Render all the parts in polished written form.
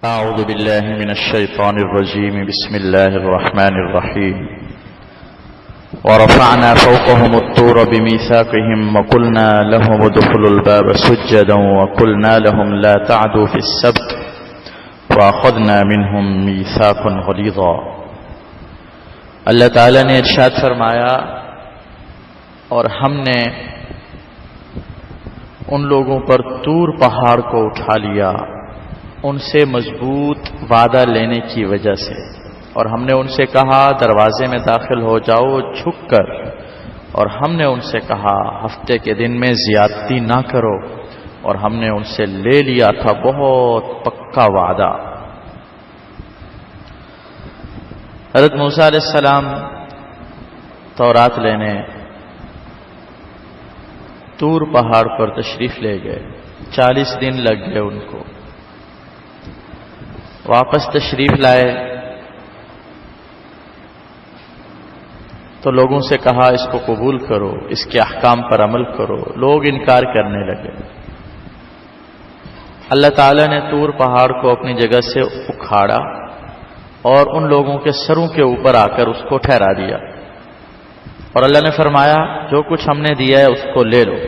أعوذ بالله من الشيطان الرجيم بسم الله الرحمن الرحيم ورفعنا فوقهم الطور بميثاقهم وقلنا لهم ادخلوا الباب سجدا وقلنا لهم لا تعدوا في السبت وأخذنا منهم ميثاقا غليظا۔ اللہ تعالیٰ نے ارشاد فرمایا اور ہم نے ان لوگوں پر طور پہاڑ کو اٹھا لیا ان سے مضبوط وعدہ لینے کی وجہ سے، اور ہم نے ان سے کہا دروازے میں داخل ہو جاؤ جھک کر، اور ہم نے ان سے کہا ہفتے کے دن میں زیادتی نہ کرو، اور ہم نے ان سے لے لیا تھا بہت پکا وعدہ۔ حضرت موسیٰ علیہ السلام تورات لینے طور پہاڑ پر تشریف لے گئے، 40 دن لگ گئے ان کو، واپس تشریف لائے تو لوگوں سے کہا اس کو قبول کرو، اس کے احکام پر عمل کرو، لوگ انکار کرنے لگے۔ اللہ تعالیٰ نے طور پہاڑ کو اپنی جگہ سے اکھاڑا اور ان لوگوں کے سروں کے اوپر آ کر اس کو ٹھہرا دیا، اور اللہ نے فرمایا جو کچھ ہم نے دیا ہے اس کو لے لو،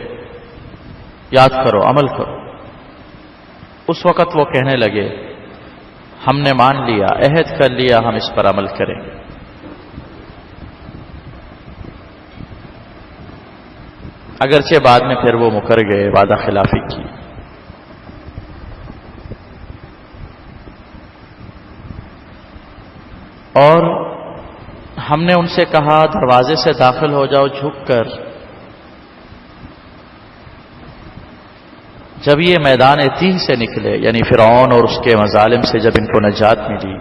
یاد کرو، عمل کرو۔ اس وقت وہ کہنے لگے ہم نے مان لیا، عہد کر لیا، ہم اس پر عمل کریں گے۔ اگرچہ بعد میں پھر وہ مکر گئے، وعدہ خلافی کی۔ اور ہم نے ان سے کہا دروازے سے داخل ہو جاؤ جھک کر۔ جب یہ میدان تیہ سے نکلے، یعنی فرعون اور اس کے مظالم سے جب ان کو نجات ملی،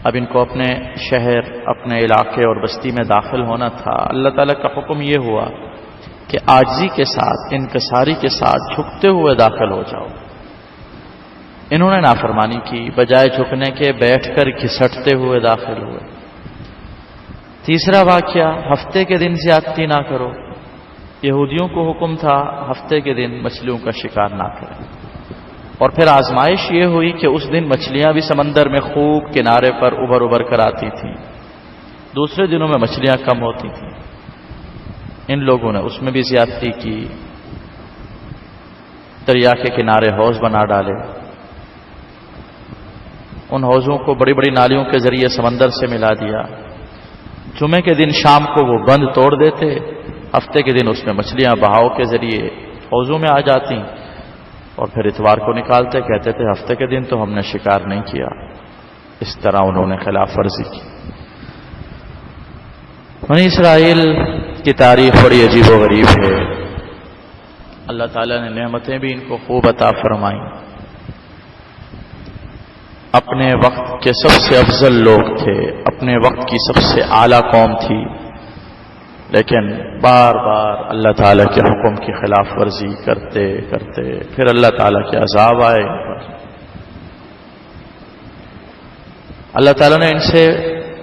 اب ان کو اپنے شہر، اپنے علاقے اور بستی میں داخل ہونا تھا، اللہ تعالیٰ کا حکم یہ ہوا کہ عاجزی کے ساتھ، انکساری کے ساتھ جھکتے ہوئے داخل ہو جاؤ۔ انہوں نے نافرمانی کی، بجائے جھکنے کے بیٹھ کر گھسٹتے ہوئے داخل ہوئے۔ تیسرا واقعہ، ہفتے کے دن زیادتی نہ کرو۔ یہودیوں کو حکم تھا ہفتے کے دن مچھلیوں کا شکار نہ کریں، اور پھر آزمائش یہ ہوئی کہ اس دن مچھلیاں بھی سمندر میں خوب کنارے پر ابھر ابھر کر آتی تھیں، دوسرے دنوں میں مچھلیاں کم ہوتی تھیں۔ ان لوگوں نے اس میں بھی زیادتی کی، دریا کے کنارے حوض بنا ڈالے، ان حوضوں کو بڑی بڑی نالیوں کے ذریعے سمندر سے ملا دیا۔ جمعے کے دن شام کو وہ بند توڑ دیتے، ہفتے کے دن اس میں مچھلیاں بہاؤ کے ذریعے حوضوں میں آ جاتی، اور پھر اتوار کو نکالتے، کہتے تھے ہفتے کے دن تو ہم نے شکار نہیں کیا۔ اس طرح انہوں نے خلاف ورزی کی۔ بنی اسرائیل کی تاریخ بڑی عجیب و غریب ہے۔ اللہ تعالیٰ نے نعمتیں بھی ان کو خوب عطا فرمائیں، اپنے وقت کے سب سے افضل لوگ تھے، اپنے وقت کی سب سے اعلیٰ قوم تھی، لیکن بار بار اللہ تعالیٰ کے حکم کی خلاف ورزی کرتے کرتے پھر اللہ تعالیٰ کے عذاب آئے ان پر۔ اللہ تعالیٰ نے ان سے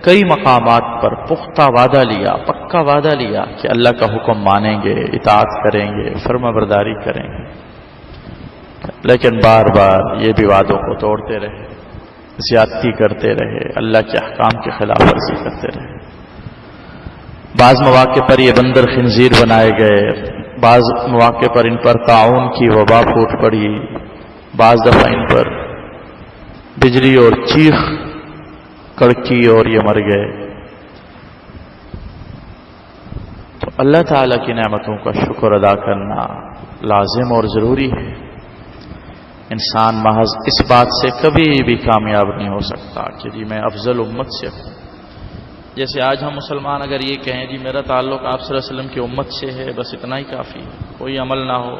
کئی مقامات پر پختہ وعدہ لیا، پکا وعدہ لیا کہ اللہ کا حکم مانیں گے، اطاعت کریں گے، فرما برداری کریں گے، لیکن بار بار یہ بھی وعدوں کو توڑتے رہے، زیادتی کرتے رہے، اللہ کے احکام کی خلاف ورزی کرتے رہے۔ بعض مواقع پر یہ بندر خنزیر بنائے گئے، بعض مواقع پر ان پر طاعون کی وبا پھوٹ پڑی، بعض دفعہ ان پر بجلی اور چیخ کڑکی اور یہ مر گئے۔ تو اللہ تعالیٰ کی نعمتوں کا شکر ادا کرنا لازم اور ضروری ہے۔ انسان محض اس بات سے کبھی بھی کامیاب نہیں ہو سکتا کہ جی میں افضل امت سے ہوں۔ جیسے آج ہم مسلمان اگر یہ کہیں جی میرا تعلق آپ صلی اللہ علیہ وسلم کی امت سے ہے، بس اتنا ہی کافی ہے، کوئی عمل نہ ہو،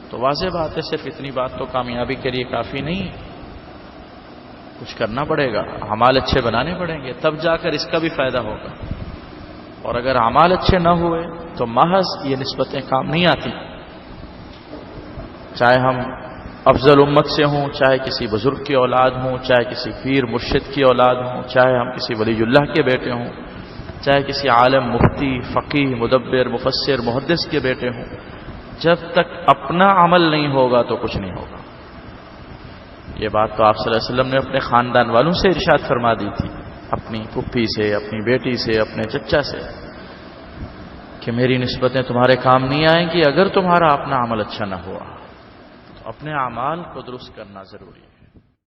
تو واضح بات ہے صرف اتنی بات تو کامیابی کے لیے کافی نہیں، کچھ کرنا پڑے گا، اعمال اچھے بنانے پڑیں گے، تب جا کر اس کا بھی فائدہ ہوگا۔ اور اگر اعمال اچھے نہ ہوئے تو محض یہ نسبتیں کام نہیں آتی، چاہے ہم افضل امت سے ہوں، چاہے کسی بزرگ کی اولاد ہوں، چاہے کسی پیر مرشد کی اولاد ہوں، چاہے ہم کسی ولی اللہ کے بیٹے ہوں، چاہے کسی عالم مفتی فقیہ مدبر مفسر محدث کے بیٹے ہوں، جب تک اپنا عمل نہیں ہوگا تو کچھ نہیں ہوگا۔ یہ بات تو آپ صلی اللہ علیہ وسلم نے اپنے خاندان والوں سے ارشاد فرما دی تھی، اپنی پھپھی سے، اپنی بیٹی سے، اپنے چچا سے، کہ میری نسبتیں تمہارے کام نہیں آئیں گی اگر تمہارا اپنا عمل اچھا نہ ہوا۔ تو اپنے اعمال کو درست کرنا ضروری ہے۔